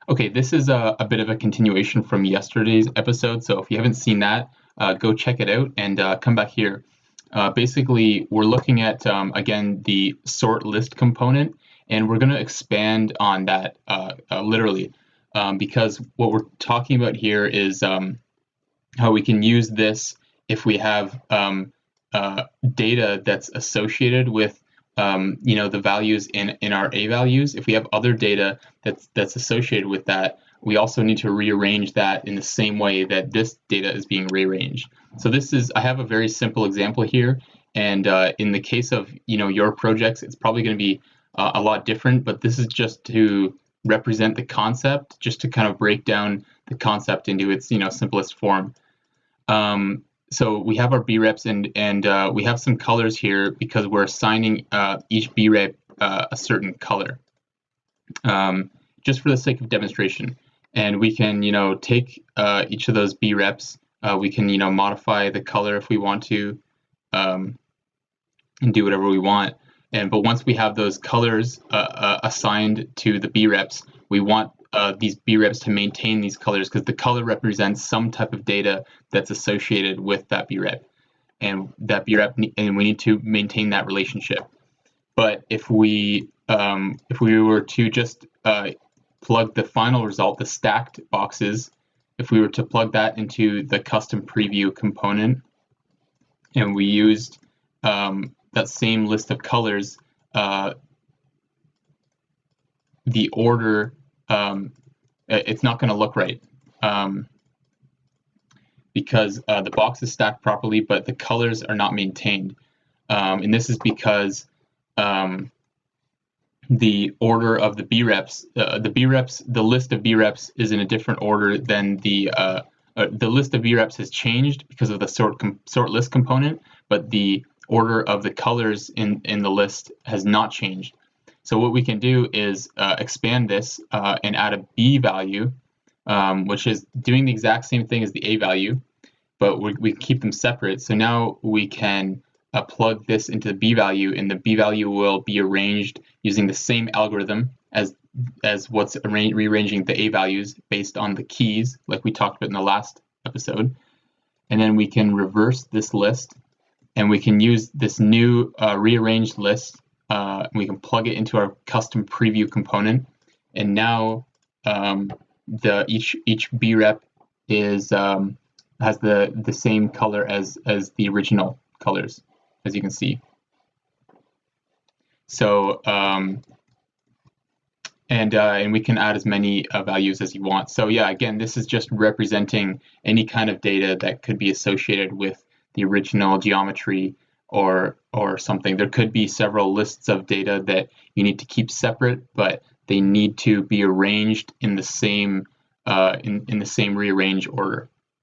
Okay, this is a bit of a continuation from yesterday's episode, so if you haven't seen that, go check it out and come back here. Basically, we're looking at, again, the sort list component, and we're going to expand on that literally, because what we're talking about here is how we can use this if we have data that's associated with the values in our A values. If we have other data that's associated with that, we also need to rearrange that in the same way that this data is being rearranged. So I have a very simple example here, and in the case of your projects, it's probably going to be a lot different, but this is just to represent the concept, just to kind of break down the concept into its simplest form. So we have our B-reps and we have some colors here because we're assigning each B-rep a certain color, just for the sake of demonstration. And we can, take each of those B-reps. We can, modify the color if we want to, and do whatever we want. But once we have those colors assigned to the B-reps, we want these B-reps to maintain these colors because the color represents some type of data that's associated with that B-rep, and and we need to maintain that relationship. But if we were to just plug the final result, the stacked boxes, if we were to plug that into the custom preview component, and we used that same list of colors, the order, it's not going to look right because the box is stacked properly, but the colors are not maintained. And this is because the order of the B-reps, the list of B-reps is in a different order than the list of B-reps has changed because of the sort list component, but the order of the colors in the list has not changed. So what we can do is expand this and add a B value, which is doing the exact same thing as the A value, but we keep them separate. So now we can plug this into the B value, and the B value will be arranged using the same algorithm as what's rearranging the A values based on the keys, like we talked about in the last episode. And then we can reverse this list, and we can use this new rearranged list. We can plug it into our custom preview component, and now each B-rep has the same color as the original colors, as you can see. So and we can add as many values as you want. So yeah, again, this is just representing any kind of data that could be associated with the original geometry or something. There could be several lists of data that you need to keep separate, but they need to be arranged in the same rearrange order.